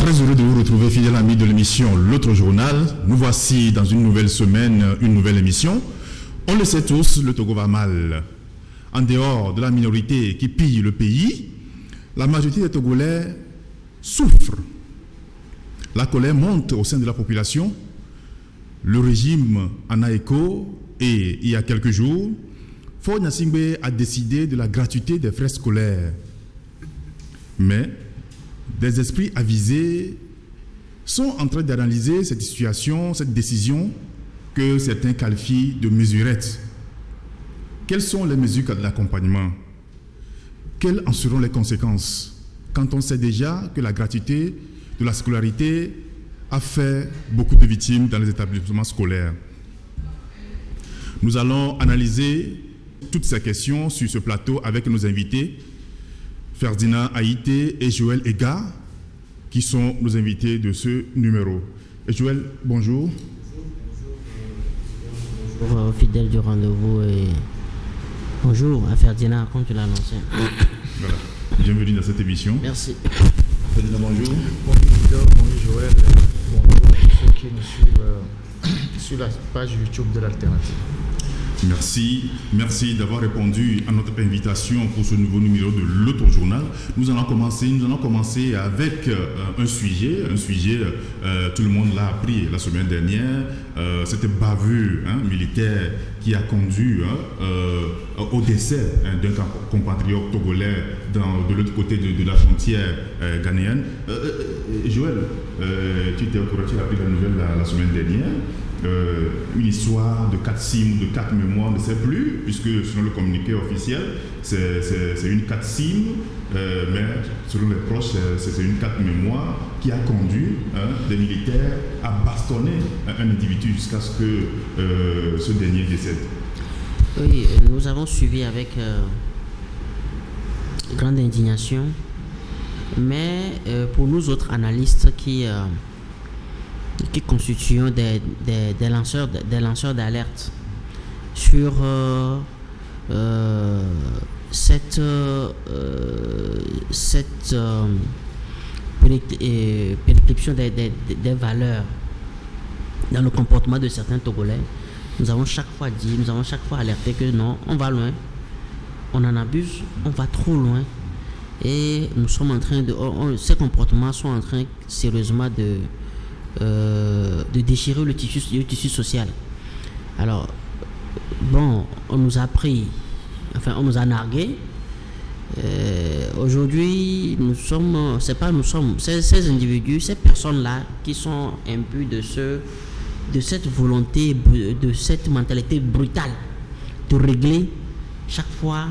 Très heureux de vous retrouver, fidèles amis de l'émission L'autre journal. Nous voici dans une nouvelle semaine, une nouvelle émission. On le sait tous, le Togo va mal. En dehors de la minorité qui pille le pays, la majorité des Togolais souffrent. La colère monte au sein de la population. Le régime en a écho et il y a quelques jours, Faure Gnassingbé a décidé de la gratuité des frais scolaires. Mais des esprits avisés sont en train d'analyser cette situation, cette décision que certains qualifient de mesurette. Quelles sont les mesures d'accompagnement? Quelles en seront les conséquences quand on sait déjà que la gratuité de la scolarité a fait beaucoup de victimes dans les établissements scolaires? Nous allons analyser toutes ces questions sur ce plateau avec nos invités, Ferdinand Haïté et Joël Ega, qui sont nos invités de ce numéro. Et Joël, bonjour. Bonjour, fidèles du rendez-vous et bonjour à Ferdinand, comme tu l'as annoncé. Voilà. Bienvenue dans cette émission. Merci. Ferdinand, bonjour. Bonjour, bonjour Joël. Bonjour à tous ceux qui nous suivent sur la page YouTube de l'Alternative. Merci d'avoir répondu à notre invitation pour ce nouveau numéro de l'Autre journal. Nous allons commencer avec un sujet, tout le monde l'a appris la semaine dernière, cette bavure militaire qui a conduit au décès d'un compatriote togolais de l'autre côté de la frontière ghanéenne. Joël, tu étais au courant, tu as appris la nouvelle la semaine dernière. Une histoire de 4 cimes, de 4 mémoires, on ne sait plus, puisque selon le communiqué officiel, c'est une 4 cimes, mais selon les proches, c'est une 4 mémoires qui a conduit des militaires à bastonner un individu jusqu'à ce que ce dernier décède. Oui, nous avons suivi avec grande indignation, mais pour nous autres analystes qui constituent des lanceurs d'alerte sur cette prescription des valeurs dans le comportement de certains Togolais. Nous avons chaque fois dit, nous avons chaque fois alerté que non, on va loin, on en abuse, on va trop loin, et nous sommes en train ces comportements sont en train sérieusement de déchirer le tissu social. Alors, bon, on nous a pris, enfin, on nous a nargué. Aujourd'hui, ces individus, ces personnes-là qui sont imbues de cette volonté, de cette mentalité brutale de régler chaque fois,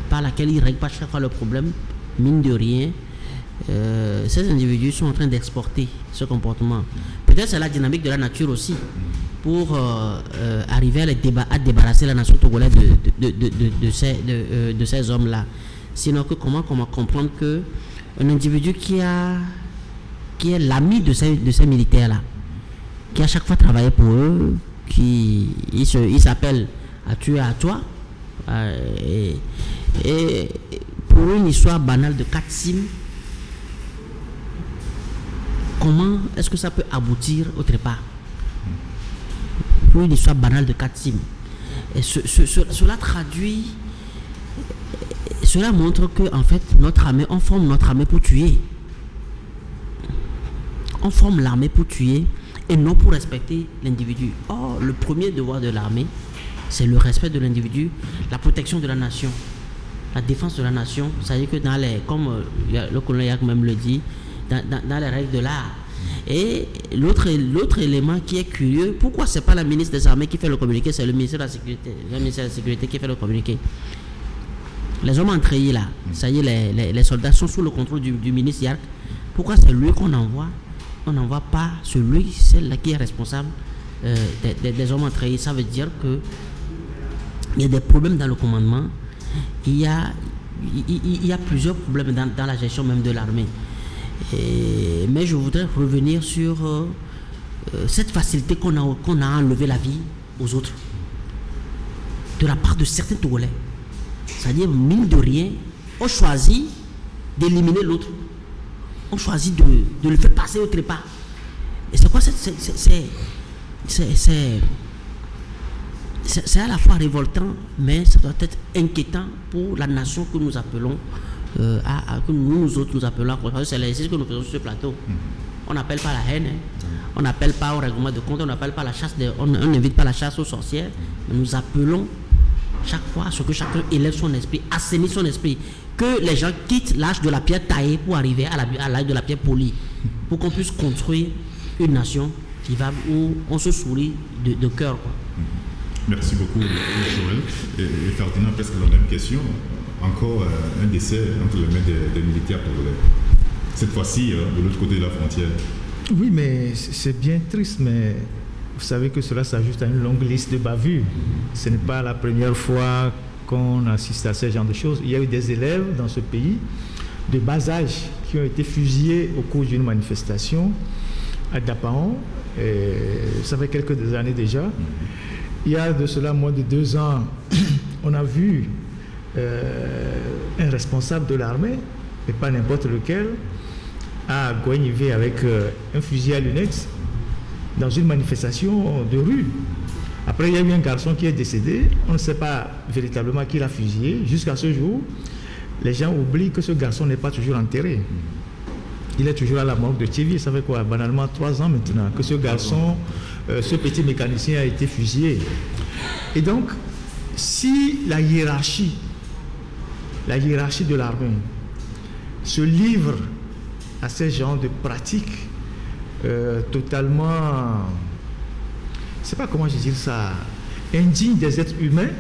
par laquelle ils ne règlent pas chaque fois le problème, mine de rien. Ces individus sont en train d'exporter ce comportement. Peut-être c'est la dynamique de la nature aussi pour arriver à débarrasser la nation togolaise de ces hommes-là. Sinon, comment comprendre qu'un individu qui est l'ami de ces militaires-là, qui à chaque fois travaillé pour eux, il s'appelle à tuer à toi, et pour une histoire banale de 4 cimes, comment est-ce que ça peut aboutir autre part pour une histoire banale de 4 cimes? Et cela montre que en fait on forme notre armée pour tuer. On forme l'armée pour tuer et non pour respecter l'individu. Or, le premier devoir de l'armée, c'est le respect de l'individu, la protection de la nation, la défense de la nation. C'est-à-dire que comme le colonel Yak même le dit, dans les règles de l'art. Et l'autre élément qui est curieux, pourquoi c'est pas la ministre des Armées qui fait le communiqué, c'est le ministère de la Sécurité qui fait le communiqué? Les hommes entrayés là, ça y est, les soldats sont sous le contrôle du ministre Yark. Pourquoi c'est lui qu'on envoie? On n'envoie pas celle-là qui est responsable des hommes entrayés. Ça veut dire que il y a des problèmes dans le commandement. Il y a plusieurs problèmes dans la gestion même de l'armée. Mais je voudrais revenir sur cette facilité qu'on a à enlever la vie aux autres de la part de certains Togolais. C'est-à-dire, mine de rien, on choisit d'éliminer l'autre on choisit de le faire passer au trépas. Et c'est quoi c'est à la fois révoltant, mais ça doit être inquiétant pour la nation que nous appelons, que nous autres nous appelons, c'est l'exercice que nous faisons sur ce plateau. On n'appelle pas la haine, on n'appelle pas au règlement de compte, on n'appelle pas la chasse, on n'invite pas la chasse aux sorcières, mais nous appelons chaque fois à ce que chacun élève son esprit, assainisse son esprit, que les gens quittent l'âge de la pierre taillée pour arriver à l'âge de la pierre polie, pour qu'on puisse construire une nation vivable où on se sourit de cœur, quoi. Merci beaucoup, Joël. Et Ferdinand, presque la même question. Encore un décès entre les mains des militaires togolais. Cette fois-ci, de l'autre côté de la frontière. Oui, mais c'est bien triste, mais vous savez que cela s'ajoute à une longue liste de bavures. Ce n'est pas la première fois qu'on assiste à ce genre de choses. Il y a eu des élèves dans ce pays de bas âge qui ont été fusillés au cours d'une manifestation à Dapaon. Ça fait quelques années déjà. Il y a de cela moins de 2 ans, on a vu un responsable de l'armée, et pas n'importe lequel, à Goignivé avec un fusil à lunettes dans une manifestation de rue. Après, il y a eu un garçon qui est décédé. On ne sait pas véritablement qui l'a fusillé. Jusqu'à ce jour, les gens oublient que ce garçon n'est pas toujours enterré. Il est toujours à la morgue de Thiévi. Ça fait quoi, banalement 3 ans maintenant que ce garçon, ce petit mécanicien a été fusillé. Et donc, si la hiérarchie de l'armée se livre à ces genres de pratiques totalement, je ne sais pas comment je dis ça, indignes des êtres humains,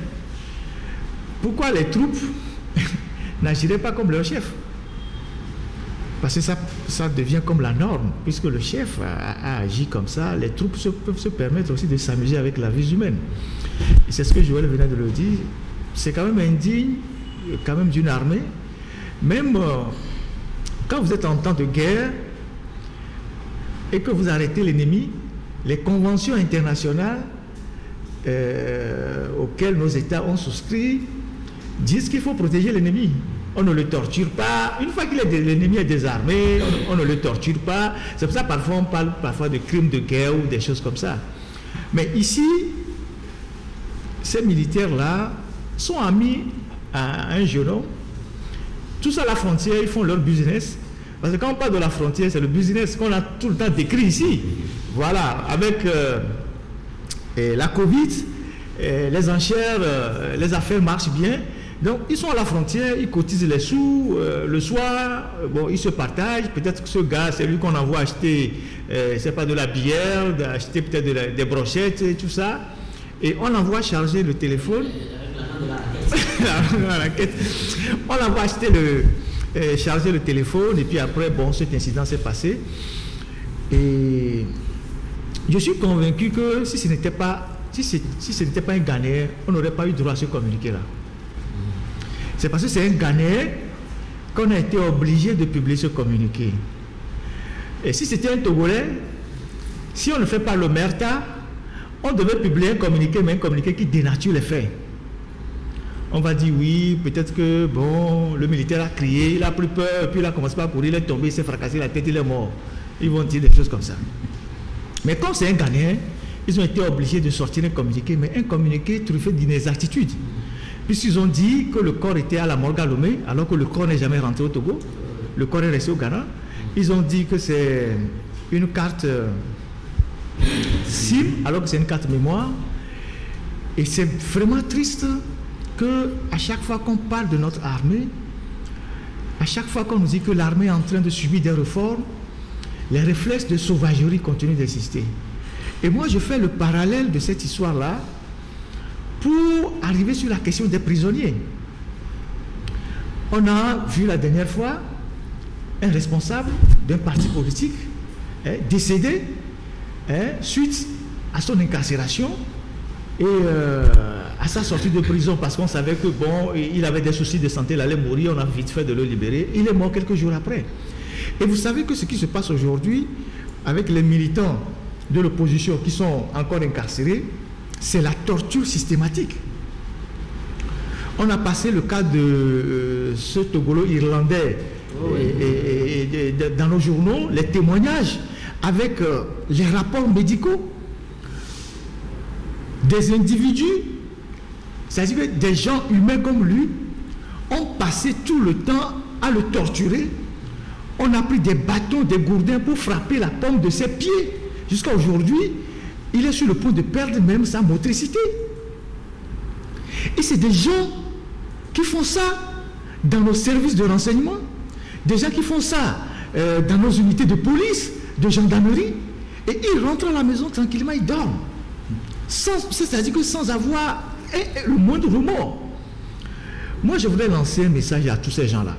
pourquoi les troupes n'agiraient pas comme leur chef? Parce que ça devient comme la norme, puisque le chef a agi comme ça, les troupes peuvent se permettre aussi de s'amuser avec la vie humaine. Et c'est ce que Joël venait de le dire, c'est quand même indigne, quand même d'une armée, même quand vous êtes en temps de guerre et que vous arrêtez l'ennemi, les conventions internationales auxquelles nos États ont souscrit disent qu'il faut protéger l'ennemi. On ne le torture pas. Une fois que l'ennemi est désarmé, on ne le torture pas. C'est pour ça parfois on parle de crimes de guerre ou des choses comme ça. Mais ici, ces militaires-là sont amis à un jeune homme. Tous à la frontière, ils font leur business. Parce que quand on parle de la frontière, c'est le business qu'on a tout le temps décrit ici. Voilà, avec la Covid, les enchères, les affaires marchent bien. Donc, ils sont à la frontière, ils cotisent les sous, le soir, ils se partagent. Peut-être que ce gars, c'est lui qu'on envoie acheter, c'est pas de la bière, d'acheter peut-être des brochettes et tout ça. Et on envoie charger le téléphone. On l'envoie acheter charger le téléphone, et puis après, cet incident s'est passé. Et je suis convaincu que si ce n'était pas un Ghanéen, on n'aurait pas eu droit à ce communiqué-là. C'est parce que c'est un Ghanéen qu'on a été obligé de publier ce communiqué. Et si c'était un Togolais, si on ne fait pas l'omerta, on devait publier un communiqué, mais un communiqué qui dénature les faits. On va dire oui, peut-être que le militaire a crié, il a pris peur, puis il a commencé à courir, il est tombé, il s'est fracassé la tête, il est mort. Ils vont dire des choses comme ça. Mais comme c'est un Ghanéen, ils ont été obligés de sortir un communiqué, mais un communiqué truffé d'inexactitudes. Puisqu'ils ont dit que le corps était à la morgue à Lomé, alors que le corps n'est jamais rentré au Togo, le corps est resté au Ghana. Ils ont dit que c'est une carte SIM, alors que c'est une carte mémoire. Et c'est vraiment triste que à chaque fois qu'on parle de notre armée, à chaque fois qu'on nous dit que l'armée est en train de subir des réformes, les réflexes de sauvagerie continuent d'exister. Et moi, je fais le parallèle de cette histoire-là pour arriver sur la question des prisonniers. On a vu la dernière fois un responsable d'un parti politique décédé suite à son incarcération et à sa sortie de prison, parce qu'on savait que il avait des soucis de santé, il allait mourir, on a vite fait de le libérer. Il est mort quelques jours après. Et vous savez que ce qui se passe aujourd'hui avec les militants de l'opposition qui sont encore incarcérés, c'est la torture systématique. On a passé le cas de ce Togolo irlandais dans nos journaux les témoignages avec les rapports médicaux des individus, c'est-à-dire que des gens humains comme lui ont passé tout le temps à le torturer. On a pris des bâtons, des gourdins pour frapper la paume de ses pieds. Jusqu'à aujourd'hui, il est sur le point de perdre même sa motricité. Et c'est des gens qui font ça dans nos services de renseignement, des gens qui font ça dans nos unités de police, de gendarmerie, et ils rentrent à la maison tranquillement, ils dorment. C'est-à-dire que sans avoir le moindre remords. Moi, je voudrais lancer un message à tous ces gens-là.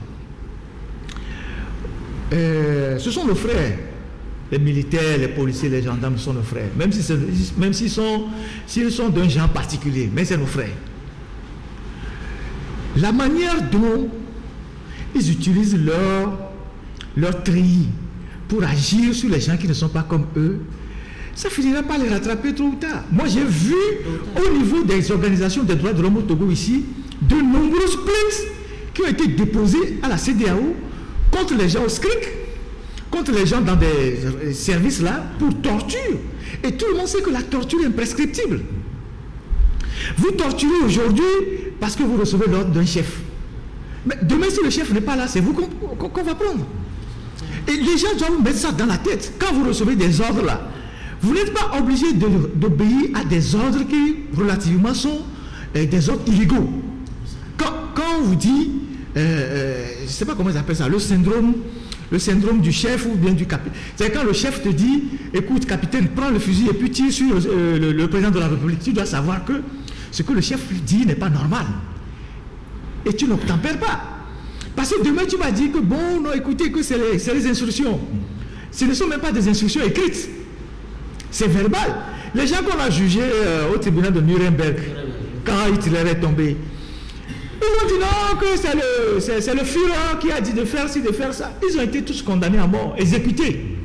Ce sont nos frères. Les militaires, les policiers, les gendarmes sont nos frères. Même s'ils sont d'un genre particulier, mais c'est nos frères. La manière dont ils utilisent leur treillis pour agir sur les gens qui ne sont pas comme eux, ça finira par les rattraper tôt ou tard. Moi, j'ai vu au niveau des organisations des droits de l'homme au Togo ici, de nombreuses plaintes qui ont été déposées à la CEDEAO contre les gens au SCRIC, contre les gens dans des services là, pour torture. Et tout le monde sait que la torture est imprescriptible. Vous torturez aujourd'hui parce que vous recevez l'ordre d'un chef. Mais demain, si le chef n'est pas là, c'est vous qu'on va prendre. Et les gens doivent mettre ça dans la tête. Quand vous recevez des ordres là, vous n'êtes pas obligé d'obéir à des ordres qui, relativement, sont des ordres illégaux. Quand on vous dit, je ne sais pas comment ils appellent ça, le syndrome du chef ou bien du capitaine. C'est quand le chef te dit, écoute capitaine, prends le fusil et puis tire sur le président de la République. Tu dois savoir que ce que le chef dit n'est pas normal. Et tu n'obtempères pas. Parce que demain tu vas dire que bon, non, écoutez, que c'est les instructions. Ce ne sont même pas des instructions écrites. C'est verbal. Les gens qu'on a jugés au tribunal de Nuremberg, quand Hitler est tombé, ils ont dit non, que c'est le Führer qui a dit de faire ci, de faire ça. Ils ont été tous condamnés à mort, exécutés.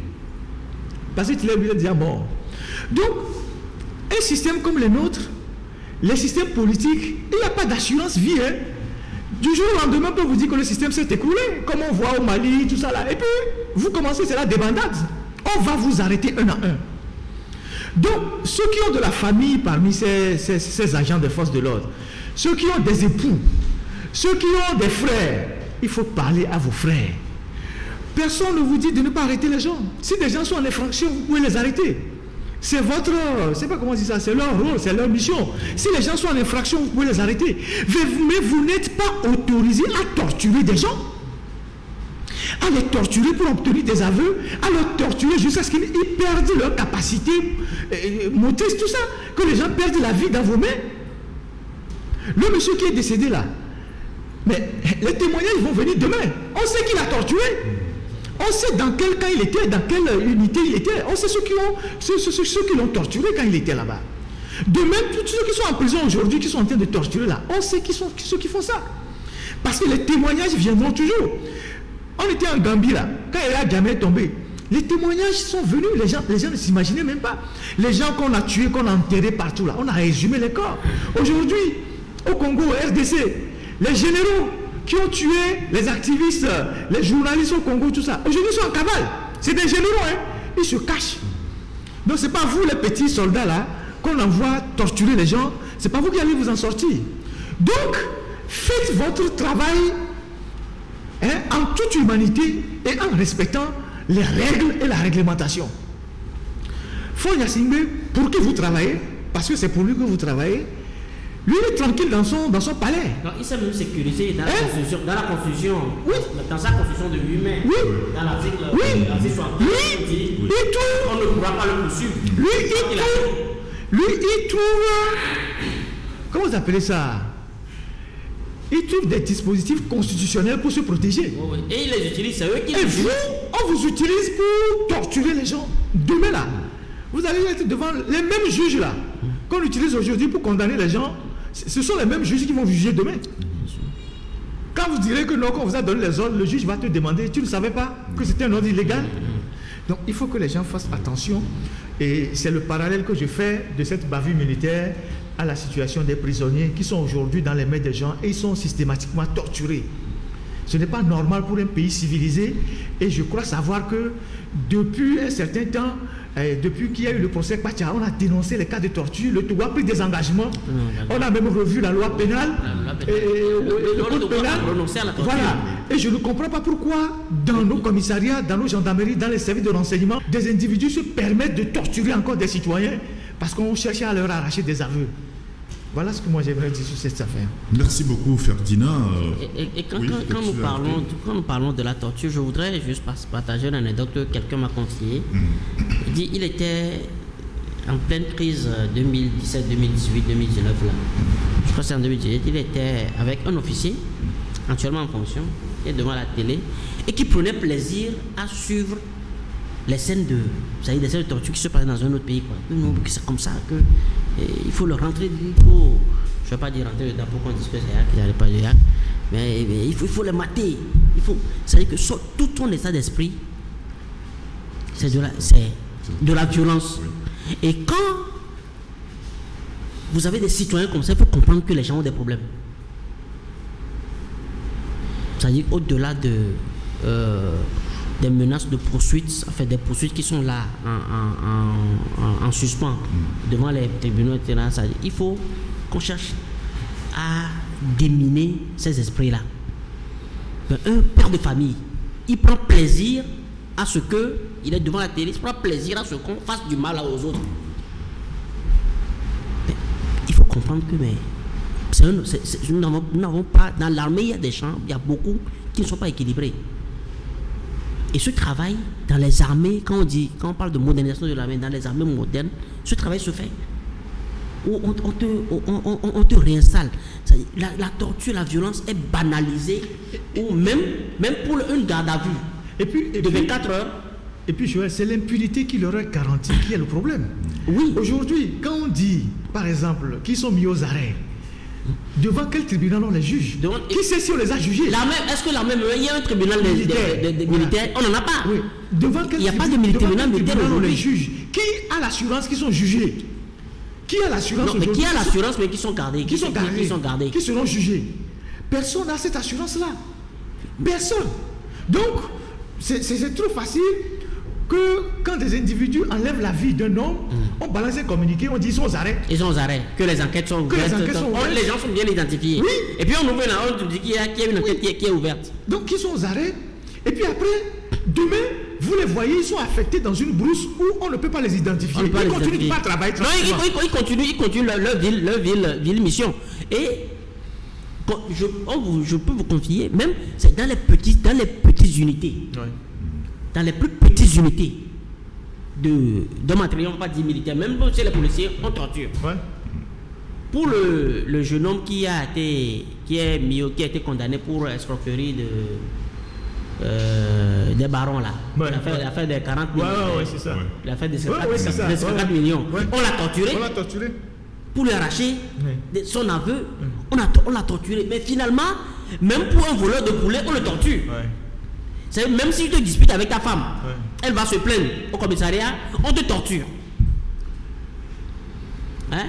Parce que Hitler lui a dit à mort. Donc, un système comme le nôtre, les systèmes politiques, il n'y a pas d'assurance vie. Hein. Du jour au lendemain, on peut vous dire que le système s'est écroulé, comme on voit au Mali, tout ça là. Et puis, vous commencez, c'est la débandade. On va vous arrêter un à un. Donc, ceux qui ont de la famille parmi ces agents de force de l'ordre, ceux qui ont des époux, ceux qui ont des frères, il faut parler à vos frères. Personne ne vous dit de ne pas arrêter les gens. Si des gens sont en infraction, vous pouvez les arrêter. C'est votre, je ne sais pas comment dire ça, c'est leur rôle, c'est leur mission. Si les gens sont en infraction, vous pouvez les arrêter. Mais vous n'êtes pas autorisé à torturer des gens, à les torturer pour obtenir des aveux, à les torturer jusqu'à ce qu'ils perdent leur capacité motrice, tout ça, que les gens perdent la vie dans vos mains. Le monsieur qui est décédé là, mais les témoignages vont venir demain. On sait qu'il a torturé. On sait dans quel camp il était, dans quelle unité il était. On sait ceux qui l'ont torturé quand il était là-bas. Demain, tous ceux qui sont en prison aujourd'hui, qui sont en train de torturer là, on sait qui sont ceux qui font ça. Parce que les témoignages viendront toujours. On était en Gambie là, quand Yaya Jammeh est tombé. Les témoignages sont venus, les gens ne s'imaginaient même pas. Les gens qu'on a tués, qu'on a enterrés partout là, on a résumé les corps. Aujourd'hui, au Congo, au RDC, les généraux qui ont tué les activistes, les journalistes au Congo, tout ça, aujourd'hui ils sont en cavale. C'est des généraux, hein. Ils se cachent. Donc c'est pas vous les petits soldats là, qu'on envoie torturer les gens, c'est pas vous qui allez vous en sortir. Donc, faites votre travail en toute humanité et en respectant les règles et la réglementation. Faure Gnassingbé, pour qui vous travaillez, parce que c'est pour lui que vous travaillez, lui il est tranquille dans son palais. Non, il s'est même sécurisé dans la constitution, oui. Dans sa constitution de lui-même, oui. Dans l'article 60, il trouve, on ne pourra pas le poursuivre. Lui il trouve, comment vous appelez ça? Il trouve des dispositifs constitutionnels pour se protéger. Oui. Et il les utilise, c'est eux qui les utilisent. Et vous, on vous utilise pour torturer les gens. Demain là, vous allez être devant les mêmes juges là, qu'on utilise aujourd'hui pour condamner les gens. Ce sont les mêmes juges qui vont juger demain. Quand vous direz que non, quand on vous a donné les ordres, le juge va te demander, tu ne savais pas que c'était un ordre illégal? Donc il faut que les gens fassent attention. Et c'est le parallèle que je fais de cette bavure militaire à la situation des prisonniers qui sont aujourd'hui dans les mains des gens et ils sont systématiquement torturés. Ce n'est pas normal pour un pays civilisé. Et je crois savoir que depuis un certain temps, depuis qu'il y a eu le procès Pacha, on a dénoncé les cas de torture. Le Togo a pris des engagements. On a même revu la loi pénale. Le code pénal. Voilà. Et je ne comprends pas pourquoi dans nos commissariats, dans nos gendarmeries, dans les services de renseignement, des individus se permettent de torturer encore des citoyens parce qu'on cherche à leur arracher des aveux. Voilà ce que moi j'aimerais dire sur cette affaire. Merci beaucoup Ferdinand. Et quand nous parlons de la torture, je voudrais juste partager une anecdote que quelqu'un m'a confiée. Il dit il était en pleine crise 2017, 2018, 2019 là. Je crois que c'est en 2018. Il était avec un officier actuellement en fonction, qui est devant la télé et qui prenait plaisir à suivre les scènes de, vous savez, des scènes de torture qui se passent dans un autre pays, quoi. C'est comme ça que il faut le rentrer, je ne vais pas dire rentrer dedans pour qu'on dise que c'est Yak, il n'y a pas de Yak, mais il faut le mater. C'est-à-dire que tout ton état d'esprit, c'est de la violence. Et quand vous avez des citoyens comme ça, il faut comprendre que les gens ont des problèmes. C'est-à-dire au-delà des menaces de poursuites, enfin des poursuites qui sont là en suspens devant les tribunaux, etc. Il faut qu'on cherche à déminer ces esprits-là. Un père de famille, il prend plaisir à ce qu'il est devant la télé, il prend plaisir à ce qu'on fasse du mal aux autres. Mais il faut comprendre que nous n'avons pas, dans l'armée il y a des champs, il y a beaucoup qui ne sont pas équilibrés. Et ce travail dans les armées, quand on parle de modernisation de l'armée, dans les armées modernes, ce travail se fait. Où on te réinstalle. La torture, la violence est banalisée, ou même pour une garde à vue de 24 heures. Et puis, Joël, c'est l'impunité qui leur est garantie qui est le problème. Oui. Aujourd'hui, quand on dit, par exemple, qu'ils sont mis aux arrêts, devant quel tribunal on les juge? Qui sait si on les a jugés? Est-ce que l'armée, il y a un tribunal militaire? On n'en a pas. Oui. Devant quel il n'y a pas de tribunal militaire on les juge? Qui a l'assurance qu'ils sont jugés? Qui a l'assurance? Non, mais qui a l'assurance, mais qui sont gardés? Qui sont gardés? Qui seront jugés? Personne n'a cette assurance-là. Personne. Donc, c'est trop facile que quand des individus enlèvent la vie d'un homme, on balance un communiqué, on dit ils sont aux arrêts. Ils sont aux arrêts, que les enquêtes sont ouvertes. Les gens sont bien identifiés. Oui. Et puis on ouvre là, on dit qu'il y a une enquête qui est ouverte. Donc ils sont aux arrêts. Et puis après, demain, vous les voyez, ils sont affectés dans une brousse où on ne peut pas les identifier. Ils continuent pas à travailler. Non, ils continuent leur ville mission. Et je peux vous confier, même c'est dans les petites unités. Ouais. Dans les plus petites unités de matériel, on ne va pas dire militaire, même chez les policiers, on torture. Ouais. Pour le jeune homme qui a été condamné pour escroquerie des barons là, l'affaire des 40 millions. Ouais, c'est ça. L'affaire des 50 millions. Ouais. On l'a torturé. Pour lui arracher son aveu, on l'a torturé. Mais finalement, même pour un voleur de poulet, on le torture. Ouais. Même si tu te disputes avec ta femme, elle va se plaindre au commissariat, on te torture. Hein?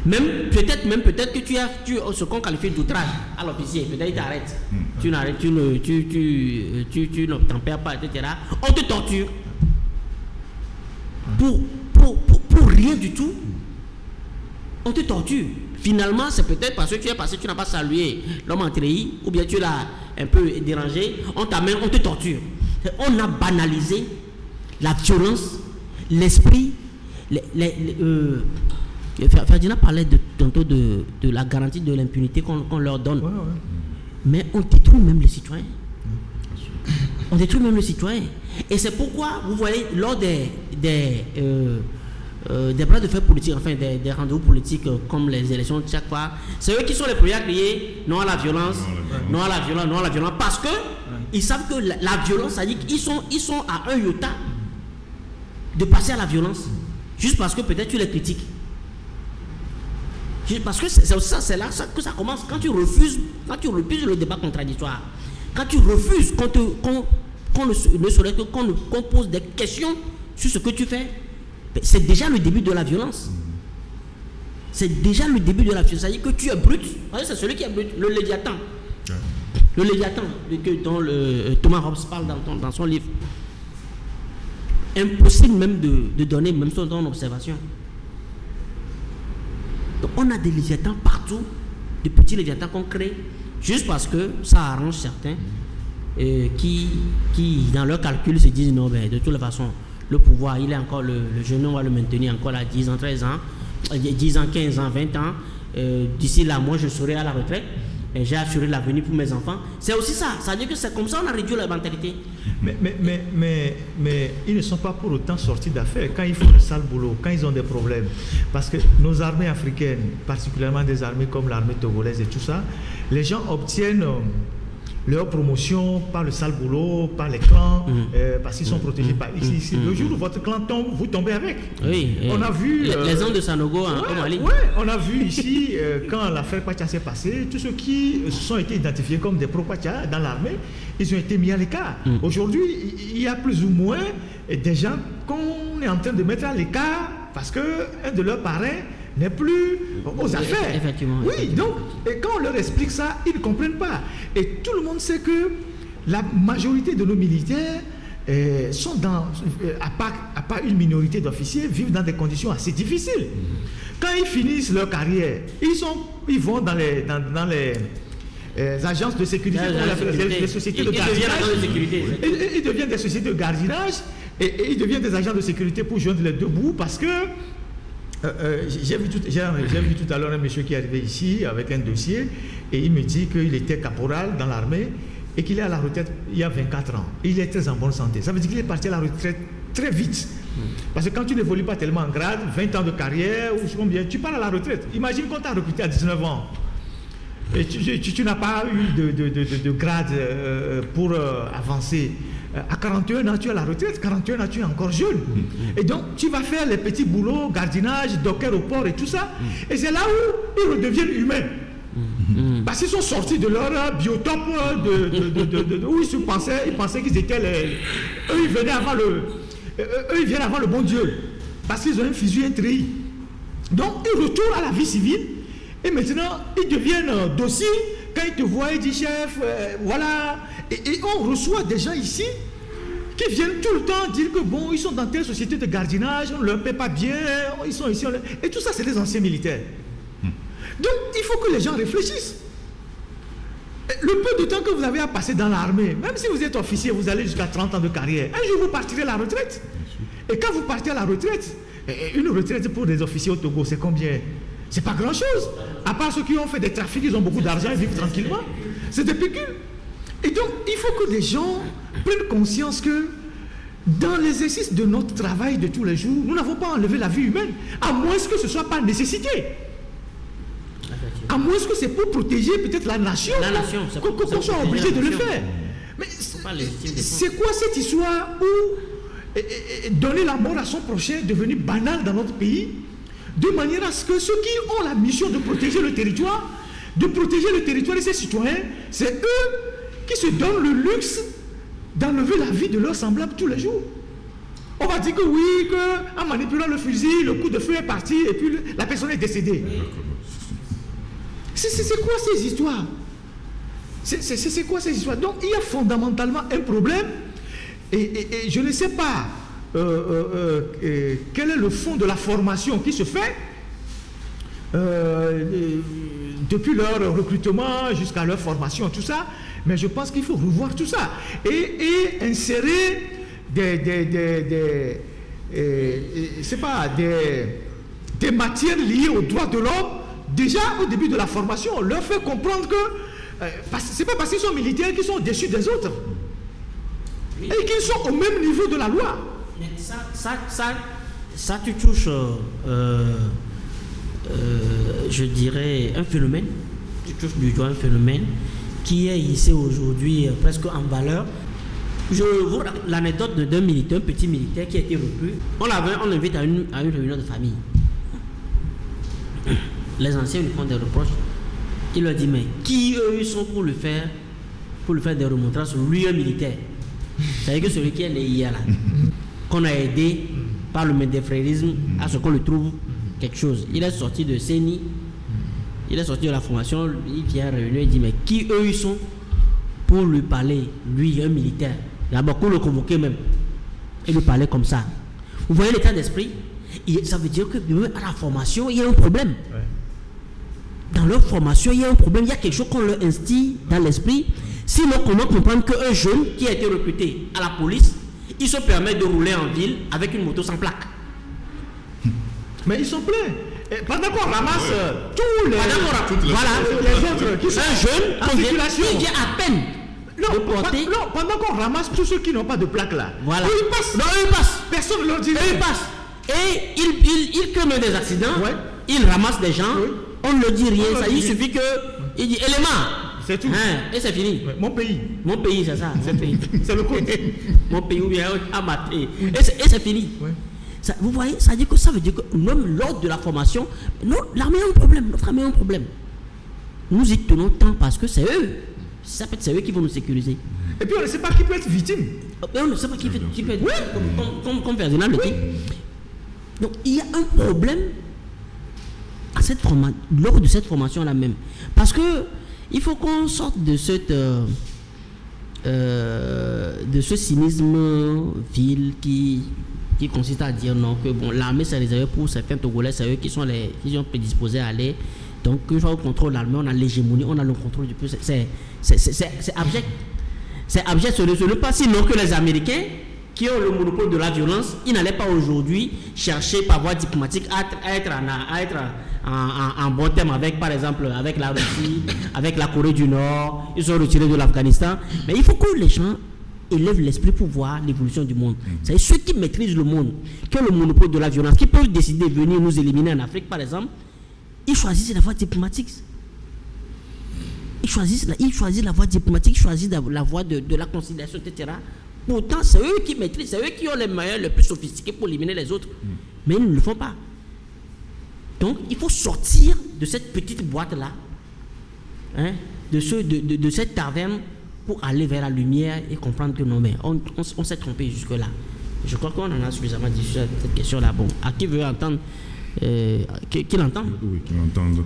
Peut-être que tu as ce qu'on qualifie d'outrage à l'officier, peut-être il t'arrête. Tu n'obtempères pas, etc. On te torture. Pour rien du tout, on te torture. Finalement, c'est peut-être parce que tu n'as pas salué l'homme en treillis, ou bien tu l'as un peu dérangé, on t'amène, on te torture. On a banalisé la violence, l'esprit. Ferdinand parlait tantôt de la garantie de l'impunité qu'on leur donne. Ouais. Mais on détruit même les citoyens. On détruit même les citoyens. Et c'est pourquoi, vous voyez, lors des bras de fer politiques, enfin des rendez-vous politiques comme les élections de chaque fois, c'est eux qui sont les premiers à crier non à la violence, non à la violence, non à la violence, parce que ils savent que la violence, ça dit qu'ils sont à un iota de passer à la violence, juste parce que peut-être tu les critiques. Parce que c'est là que ça commence. Quand tu refuses le débat contradictoire, quand tu refuses qu'on pose des questions sur ce que tu fais, c'est déjà le début de la violence. C'est déjà le début de la violence. C'est-à-dire que tu es brut. C'est celui qui est brut, le Léviathan. Le Léviathan, dont Thomas Hobbes parle dans son livre. Impossible même de donner même son observation. Donc on a des Léviathans partout, des petits Léviathans qu'on crée, juste parce que ça arrange certains qui dans leur calcul se disent non, ben, de toute façon, le pouvoir, il est encore le jeune, on va le maintenir encore à 10 ans, 13 ans, 10 ans, 15 ans, 20 ans. D'ici là, moi je serai à la retraite. Et j'ai assuré l'avenir pour mes enfants. C'est aussi ça. Ça veut dire que c'est comme ça qu'on a réduit la mentalité. Mais ils ne sont pas pour autant sortis d'affaires quand ils font le sale boulot, quand ils ont des problèmes. Parce que nos armées africaines, particulièrement des armées comme l'armée togolaise et tout ça, les gens obtiennent leur promotion par le sale boulot, par les clans, parce qu'ils sont protégés par ici. Le jour où votre clan tombe, vous tombez avec. Oui, on a vu les hommes de Sanogo en Mali. Oui, on a vu ici, quand l'affaire Pacha s'est passée, tous ceux qui se sont été identifiés comme des pro-Pacha dans l'armée, ils ont été mis à l'écart. Aujourd'hui, il y a plus ou moins des gens qu'on est en train de mettre à l'écart parce qu'un de leurs parrains n'est plus aux affaires. Effectivement. Oui, donc, et quand on leur explique ça, ils ne comprennent pas. Et tout le monde sait que la majorité de nos militaires sont à part une minorité d'officiers, vivent dans des conditions assez difficiles. Quand ils finissent leur carrière, ils vont dans les agences de sécurité, les sociétés de gardiennage. Ils deviennent des sociétés de gardiennage et ils deviennent des agents de sécurité pour joindre les deux bouts parce que j'ai vu tout à l'heure un monsieur qui est arrivé ici avec un dossier et il me dit qu'il était caporal dans l'armée et qu'il est à la retraite il y a 24 ans. Il est très en bonne santé. Ça veut dire qu'il est parti à la retraite très vite. Parce que quand tu n'évolues pas tellement en grade, 20 ans de carrière ou combien, tu pars à la retraite. Imagine qu'on t'a recruté à 19 ans et tu n'as pas eu de grade pour avancer. À 41 ans, tu es à la retraite, 41 ans, tu es encore jeune. Et donc, tu vas faire les petits boulots, gardiennage, docker au port et tout ça. Et c'est là où ils redeviennent humains. Parce qu'ils sont sortis de leur biotope où ils pensaient qu'ils étaient eux, ils viennent avant le bon Dieu. Parce qu'ils ont un fusil, un treillis. Donc, ils retournent à la vie civile. Et maintenant, ils deviennent dociles. Quand ils te voient, ils disent chef, voilà. Et on reçoit des gens ici qui viennent tout le temps dire que bon, ils sont dans telle société de gardiennage, on ne leur paie pas bien, ils sont ici. Et tout ça, c'est des anciens militaires. Donc, il faut que les gens réfléchissent. Le peu de temps que vous avez à passer dans l'armée, même si vous êtes officier, vous allez jusqu'à 30 ans de carrière, un jour vous partirez à la retraite. Et quand vous partez à la retraite, une retraite pour des officiers au Togo, c'est combien? C'est pas grand-chose. À part ceux qui ont fait des trafics, ils ont beaucoup d'argent, ils vivent tranquillement. C'est des pécules. Et donc, il faut que les gens prennent conscience que dans l'exercice de notre travail de tous les jours, nous n'avons pas enlevé la vie humaine, à moins que ce ne soit pas nécessité. À moins que c'est pour protéger peut-être la nation qu'on soit obligé de le faire. Mais c'est quoi cette histoire où donner la mort à son prochain est devenu banal dans notre pays, de manière à ce que ceux qui ont la mission de protéger le territoire et ses citoyens, c'est eux qui se donnent le luxe d'enlever la vie de leurs semblables tous les jours. On va dire que oui, qu'en manipulant le fusil, le coup de feu est parti et puis la personne est décédée. C'est quoi ces histoires? C'est quoi ces histoires? Donc il y a fondamentalement un problème et je ne sais pas quel est le fond de la formation qui se fait depuis leur recrutement jusqu'à leur formation, tout ça. Mais je pense qu'il faut revoir tout ça et insérer des matières liées aux droits de l'homme déjà au début de la formation. On leur fait comprendre que c'est pas parce qu'ils sont militaires qu'ils sont au-dessus des autres et qu'ils sont au même niveau de la loi. Mais ça tu touches, je dirais, un phénomène. Tu touches du doigt un phénomène qui est ici aujourd'hui presque en valeur. Je vous l'anecdote d'un militaire, un petit militaire qui a été recruté. On l'invite à une réunion de famille. Les anciens lui font des reproches. Il leur dit, mais qui eux sont pour lui faire des remontrances sur lui, un militaire? C'est-à-dire que celui qui est né hier là, qu'on a aidé par le médefrérisme à ce qu'on lui trouve quelque chose. Il est sorti de CENI, il est sorti de la formation, il vient à la réunion, il dit, mais qui eux ils sont pour lui parler, lui, un militaire, il a beaucoup le convoqué même, et lui parler comme ça. Vous voyez l'état d'esprit? Ça veut dire que à la formation, il y a un problème. Ouais. Dans leur formation, il y a un problème, il y a quelque chose qu'on leur instille dans l'esprit. Sinon, comment comprendre qu'un jeune qui a été recruté à la police, il se permet de rouler en ville avec une moto sans plaque? Mais ils sont pleins. Pendant qu'on ramasse tous les autres qui sont un jeune en circulation, il vient à peine. Pendant qu'on ramasse tous ceux qui n'ont pas de plaque là. Voilà. Ils passent. Non, ils passent. Personne ne leur dit. Ils passent. Et ils créent des accidents. Ouais. Ils ramassent des gens. Ouais. On ne leur dit rien. Il suffit que il dit élément. C'est tout. Et c'est fini. Ouais. Mon pays, c'est ça. C'est le code. Mon pays ou bien Amaté. Et c'est fini. Ouais. Ça, vous voyez, ça veut dire que même lors de la formation, l'armée a un problème, notre armée a un problème. Nous y tenons tant parce que c'est eux. Ça peut être c'est eux qui vont nous sécuriser. Et puis on ne sait pas qui peut être victime. On ne sait pas qui peut être victime. Comme Ferdinand le dit. Donc il y a un problème lors de cette formation-là même. Parce que il faut qu'on sorte de ce cynisme vil qui consiste à dire non, que bon, l'armée c'est réservé pour certains Togolais, c'est eux qui sont prédisposés à aller. Donc, une fois qu'on contrôle l'armée, on a l'hégémonie, on a le contrôle du peuple. C'est abject. C'est abject, ce n'est pas sinon que les Américains, qui ont le monopole de la violence, ils n'allaient pas aujourd'hui chercher par voie diplomatique à être en bon terme avec, par exemple, avec la Russie, avec la Corée du Nord. Ils sont retirés de l'Afghanistan. Mais il faut que les gens élèvent l'esprit pour voir l'évolution du monde. C'est ceux qui maîtrisent le monde, qui ont le monopole de la violence, qui peuvent décider de venir nous éliminer en Afrique, par exemple. Ils choisissent la voie diplomatique. Ils choisissent la voie diplomatique, ils choisissent la voie de la conciliation, etc. Pourtant, c'est eux qui maîtrisent, c'est eux qui ont les moyens les plus sophistiqués pour éliminer les autres. Mais ils ne le font pas. Donc, il faut sortir de cette petite boîte-là, de cette taverne, pour aller vers la lumière et comprendre que non, mais on s'est trompé jusque-là. Je crois qu'on en a suffisamment dit sur cette question-là. Bon, à qui veut entendre, qu'il entende? Oui, qu'il entende.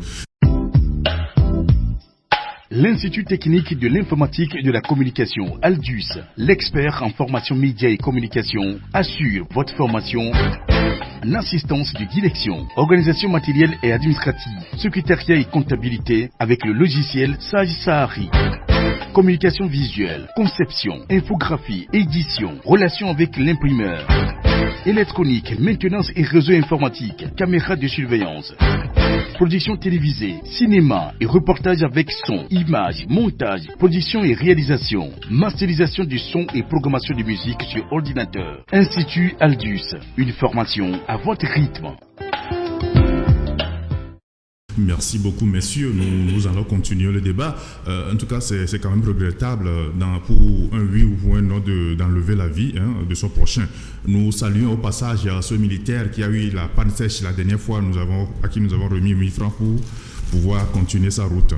L'Institut technique de l'informatique et de la communication, Aldus, l'expert en formation médias et communication, assure votre formation en assistance de direction, organisation matérielle et administrative, secrétariat et comptabilité avec le logiciel Sage Sahari. Communication visuelle, conception, infographie, édition, relations avec l'imprimeur, électronique, maintenance et réseau informatique, caméra de surveillance, production télévisée, cinéma et reportage avec son, images, montage, production et réalisation, masterisation du son et programmation de musique sur ordinateur. Institut Aldus, une formation à votre rythme. Merci beaucoup, messieurs. Nous allons continuer le débat. En tout cas, c'est quand même regrettable pour un oui ou pour un non d'enlever la vie de son prochain. Nous saluons au passage ce militaire qui a eu la panne sèche la dernière fois, à qui nous avons remis 1000 francs pour pouvoir continuer sa route.